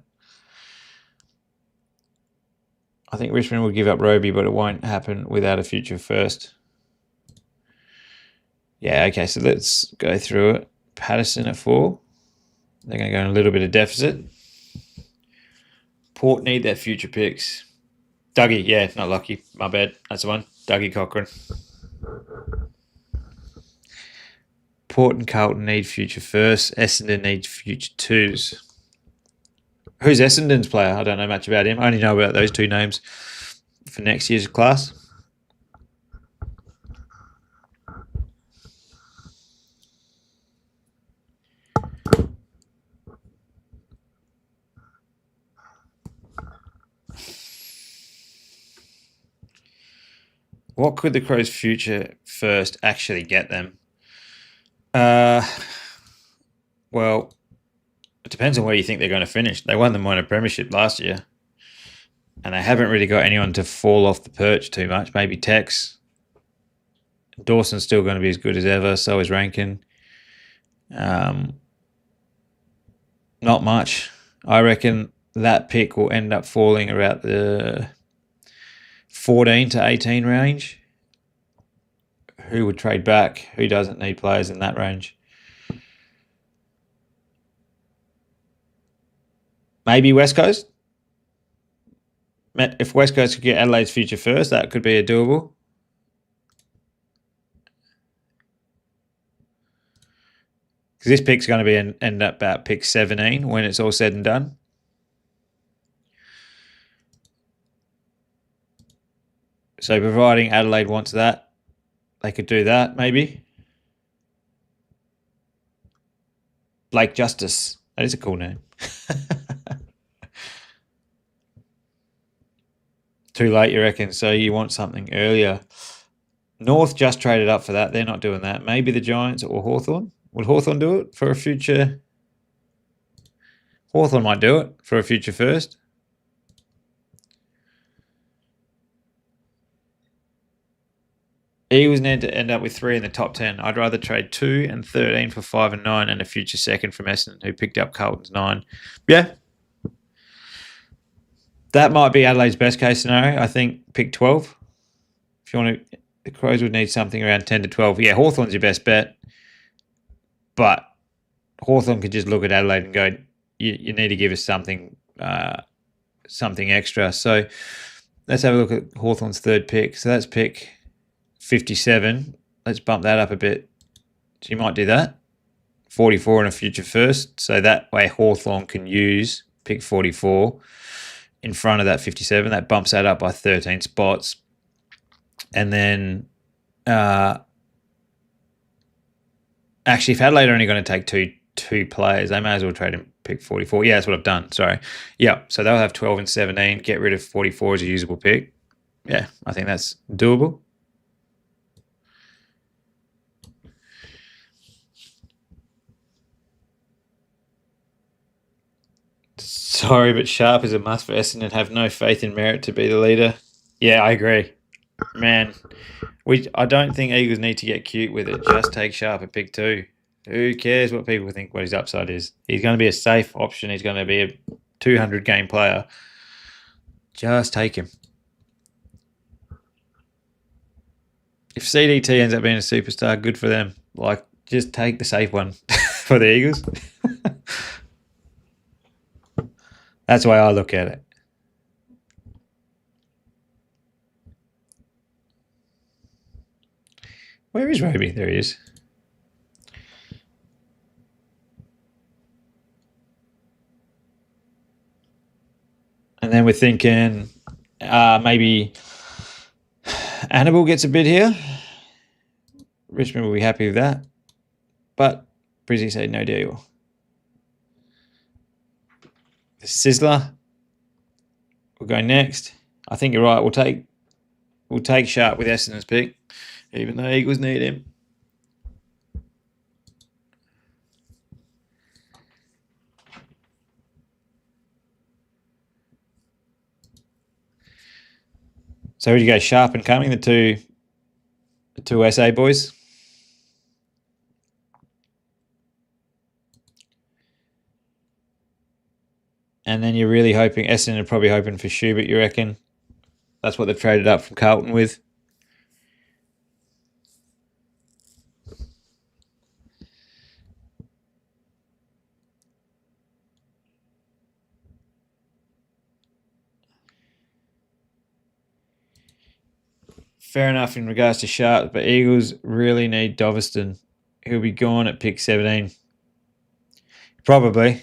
I think Richmond will give up Roby, but it won't happen without a future first. Yeah, okay, so let's go through it. Patterson at 4. They're going to go in a little bit of deficit. Port need their future picks. Dougie, yeah, not Lucky. My bad. That's the one. Dougie Cochran. Port and Carlton need future first. Essendon needs future 2s. Who's Essendon's player? I don't know much about him. I only know about those 2 names for next year's class. What could the Crows' future first actually get them? Well, it depends on where you think they're going to finish. They won the minor premiership last year. And they haven't really got anyone to fall off the perch too much. Maybe Tex. Dawson's still going to be as good as ever. So is Rankin. Not much. I reckon that pick will end up falling about the 14 to 18 range. Who would trade back? Who doesn't need players in that range? Maybe West Coast. If West Coast could get Adelaide's future first, that could be a doable. Because this pick's going to be end up about pick 17 when it's all said and done. So providing Adelaide wants that, they could do that maybe. Blake Justice. That is a cool name. Too late, you reckon? So you want something earlier. North just traded up for that. They're not doing that. Maybe the Giants or Hawthorn. Would Hawthorn do it for a future? Hawthorn might do it for a future first. Eagles need to end up with 3 in the top 10. I'd rather trade 2 and 13 for 5 and 9 and a future second from Essendon, who picked up Carlton's 9. Yeah. That might be Adelaide's best case scenario. I think pick 12. If you want to, the Crows would need something around 10 to 12. Yeah, Hawthorn's your best bet. But Hawthorn could just look at Adelaide and go, you need to give us something extra. So let's have a look at Hawthorn's third pick. So that's pick 57. Let's bump that up a bit. So you might do that. 44 and a future first. So that way Hawthorn can use pick 44 in front of that 57. That bumps that up by 13 spots. And then actually, if Adelaide are only going to take two players, they may as well trade him pick 44. Yeah, that's what I've done. Sorry. Yeah, so they'll have 12 and 17. Get rid of 44 as a usable pick. Yeah, I think that's doable. Sorry, but Sharp is a must for Essendon and have no faith in Merritt to be the leader. Yeah, I agree. Man, I don't think Eagles need to get cute with it. Just take Sharp at pick 2. Who cares what people think what his upside is? He's going to be a safe option. He's going to be a 200-game player. Just take him. If CDT ends up being a superstar, good for them. Like, just take the safe one for the Eagles. That's the way I look at it. Where is Roby? There he is. And then we're thinking maybe Annabelle gets a bid here. Richmond will be happy with that. But Brizzy said no deal. The Sizzler will go next. I think you're right. We'll take Sharp with Essendon's pick, even though Eagles need him. So would you go Sharp and Cumming, the two SA boys? And then you're really hoping, Essendon are probably hoping for Schubert, you reckon? That's what they've traded up from Carlton with. Fair enough in regards to Sharp, but Eagles really need Doveston. He'll be gone at pick 17. Probably.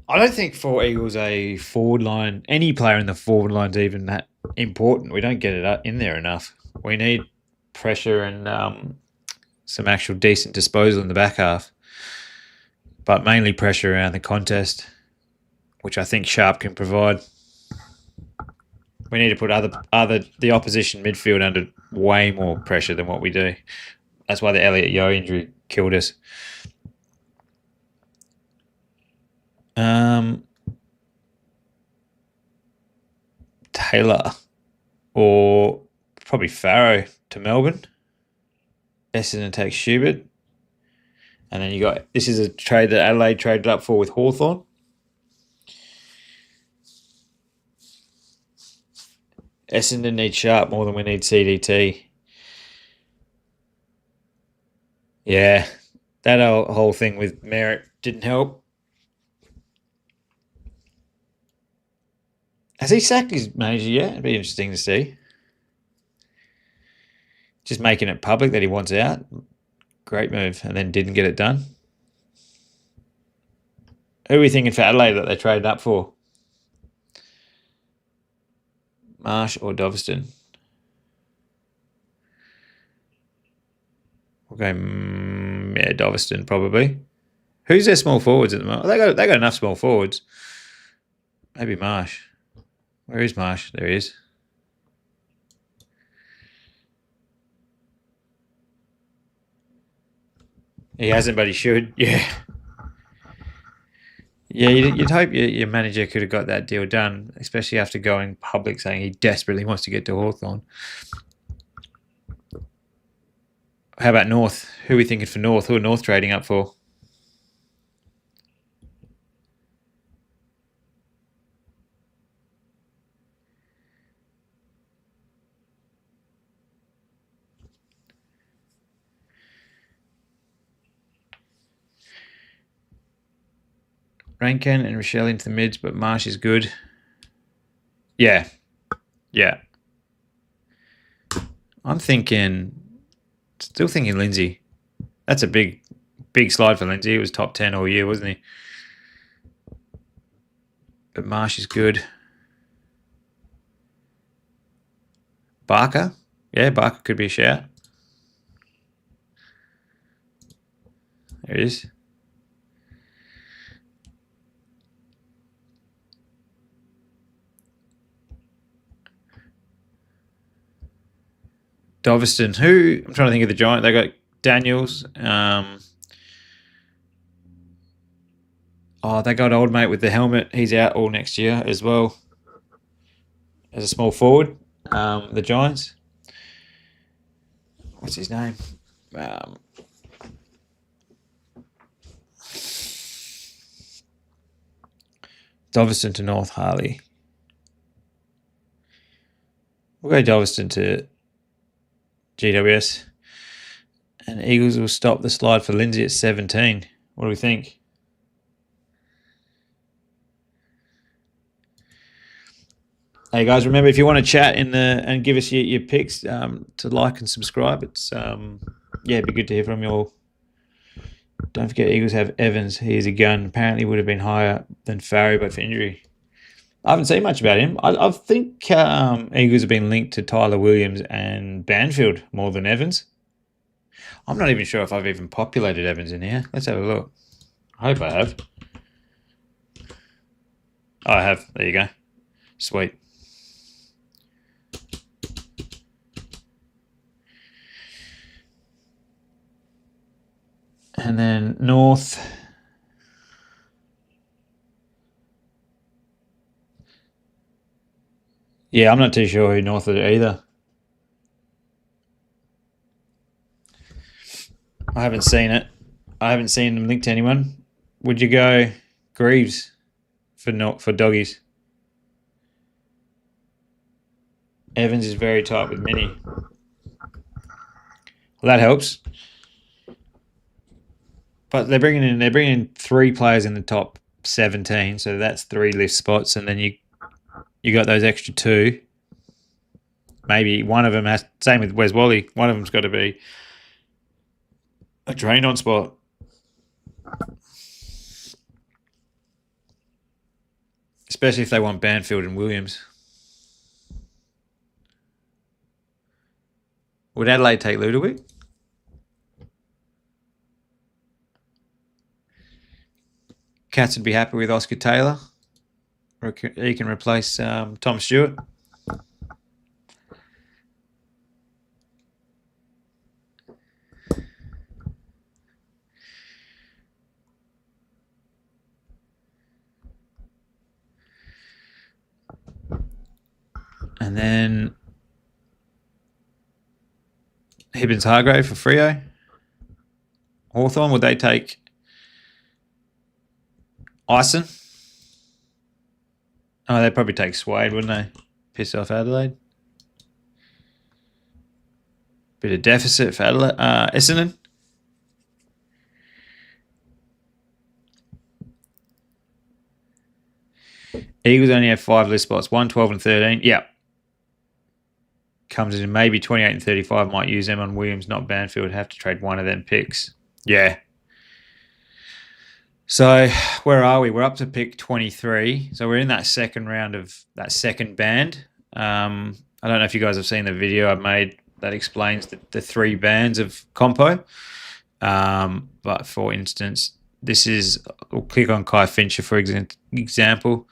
I don't think for Eagles a forward line, any player in the forward line is even that important. We don't get it in there enough. We need pressure and some actual decent disposal in the back half, but mainly pressure around the contest, which I think Sharp can provide. We need to put the opposition midfield under way more pressure than what we do. That's why the Elliot Yeo injury killed us. Taylor or probably Farrow to Melbourne. Essendon takes Schubert. And then this is a trade that Adelaide traded up for with Hawthorn. Essendon needs Sharp more than we need CDT. Yeah, that whole thing with Merritt didn't help. Has he sacked his manager yet? It'd be interesting to see. Just making it public that he wants out. Great move. And then didn't get it done. Who are we thinking for Adelaide that they traded up for? Marsh or Doveston? We'll go, Doveston probably. Who's their small forwards at the moment? They got enough small forwards. Maybe Marsh. Where is Marsh? There he is. He hasn't, but he should. Yeah. Yeah, you'd hope your manager could have got that deal done, especially after going public saying he desperately wants to get to Hawthorn. How about North? Who are we thinking for North? Who are North trading up for? Rankin and Rochelle into the mids, but Marsh is good. Yeah. I'm still thinking Lindsay. That's a big slide for Lindsay. He was top 10 all year, wasn't he? But Marsh is good. Barker? Yeah, Barker could be a shout. There it is. Doveston. Who? I'm trying to think of the Giant. They got Daniels. They got old mate with the helmet. He's out all next year as well. As a small forward, the Giants. What's his name? Doveston to North Harley. We'll go Doveston to GWS. And Eagles will stop the slide for Lindsay at 17. What do we think? Hey guys, remember if you want to chat and give us your picks, to like and subscribe. It's it'd be good to hear from you all. Don't forget Eagles have Evans. He is a gun. Apparently would have been higher than Farry, but for injury. I haven't seen much about him. I think Eagles have been linked to Tyler Williams and Banfield more than Evans. I'm not even sure if I've even populated Evans in here. Let's have a look. I hope I have. Oh, I have. There you go. Sweet. And then North. Yeah, I'm not too sure who North are either. I haven't seen it. I haven't seen them linked to anyone. Would you go Greaves for doggies? Evans is very tight with Mini. Well, that helps. But they're bringing in 3 players in the top 17, so that's 3 lift spots, and then you got those extra 2. Maybe one of them has. Same with Wes Wally. One of them's got to be a train on spot. Especially if they want Banfield and Williams. Would Adelaide take Ludovic? Cats would be happy with Oscar Taylor. He can replace Tom Stewart. And then Hibbins Hargrave for Freo. Hawthorn, would they take Ison? Oh, they'd probably take Swade, wouldn't they? Piss off Adelaide. Bit of deficit for Adelaide. Essendon. Eagles only have 5 list spots. 1, 12 and 13. Yeah. Comes in maybe 28 and 35. Might use them on Williams, not Banfield. Have to trade one of them picks. Yeah. So where are we? We're up to pick 23. So we're in that second round of that second band. I don't know if you guys have seen the video I've made that explains the 3 bands of compo. But for instance, this is, we'll click on Kai Fincher for example.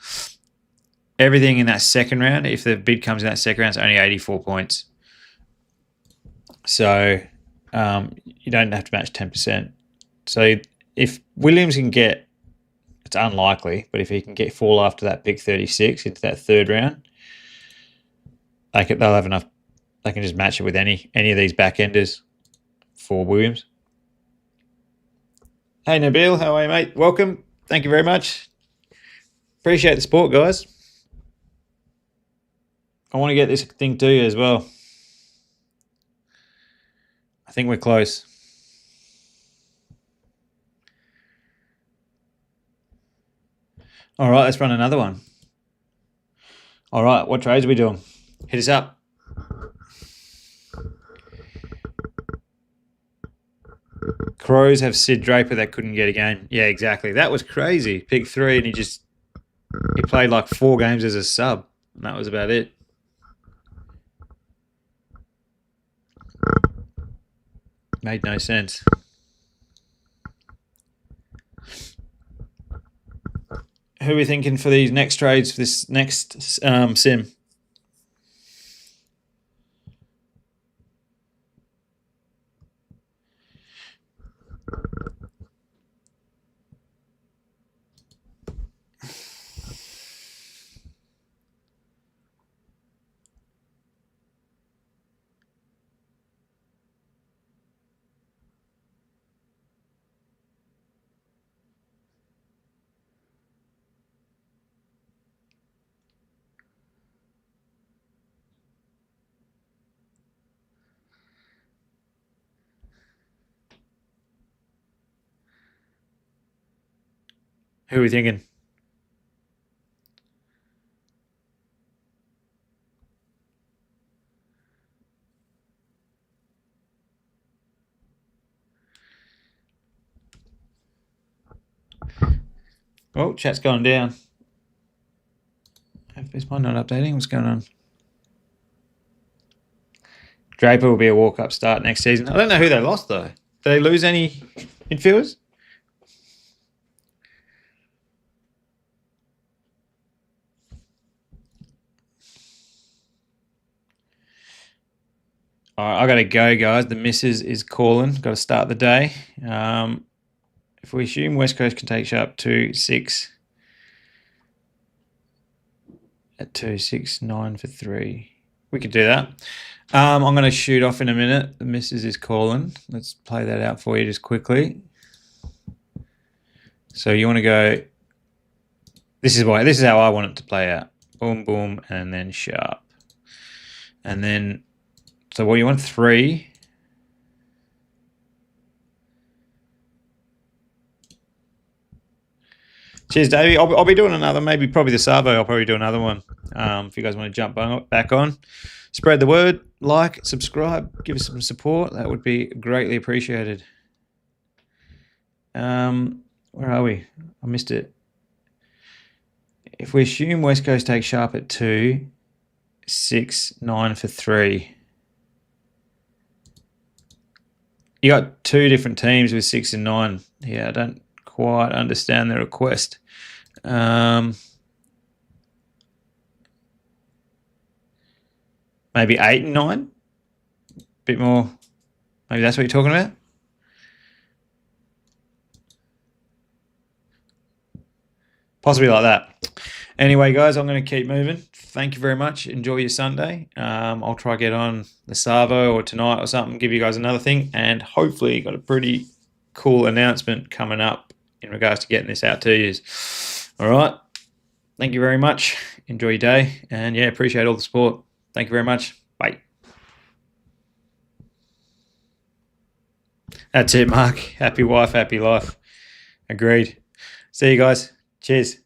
Everything in that second round, if the bid comes in that second round, it's only 84 points. So you don't have to match 10%. So if Williams can get, it's unlikely, but if he can fall after that pick 36 into that third round, they'll have enough. They can just match it with any of these back-enders for Williams. Hey, Nabil, how are you, mate? Welcome. Thank you very much. Appreciate the support, guys. I want to get this thing to you as well. I think we're close. All right, let's run another one. All right, what trades are we doing? Hit us up. Crows have Sid Draper that couldn't get a game. Yeah, exactly. That was crazy. Pick 3 and he played like 4 games as a sub. And that was about it. Made no sense. Who are we thinking for these next trades for this next sim? Who are we thinking? Oh, chat's gone down. Is mine not updating? What's going on? Draper will be a walk-up start next season. I don't know who they lost, though. Did they lose any midfielders? All right, I got to go, guys. The missus is calling. Got to start the day. If we assume West Coast can take Sharp 2, 6 at 2, 6, 9 for 3. We could do that. I'm going to shoot off in a minute. The missus is calling. Let's play that out for you just quickly. So you want to go. This is how I want it to play out. Boom, boom, and then Sharp, and then. So what you want 3. Cheers, Davey. I'll be doing another, probably the Savo. I'll probably do another one. If you guys want to jump back on, spread the word, like, subscribe, give us some support. That would be greatly appreciated. Where are we? I missed it. If we assume West Coast takes Sharp at 2, 6, 9 for 3. You got 2 different teams with 6 and 9. Yeah, I don't quite understand the request. Maybe 8 and 9? Bit more. Maybe that's what you're talking about? Possibly like that. Anyway, guys, I'm going to keep moving. Thank you very much. Enjoy your Sunday. I'll try to get on the Savo or tonight or something, give you guys another thing, and hopefully got a pretty cool announcement coming up in regards to getting this out to you. All right. Thank you very much. Enjoy your day, and yeah, appreciate all the support. Thank you very much. Bye. That's it, Mark. Happy wife, happy life. Agreed. See you guys. Cheers.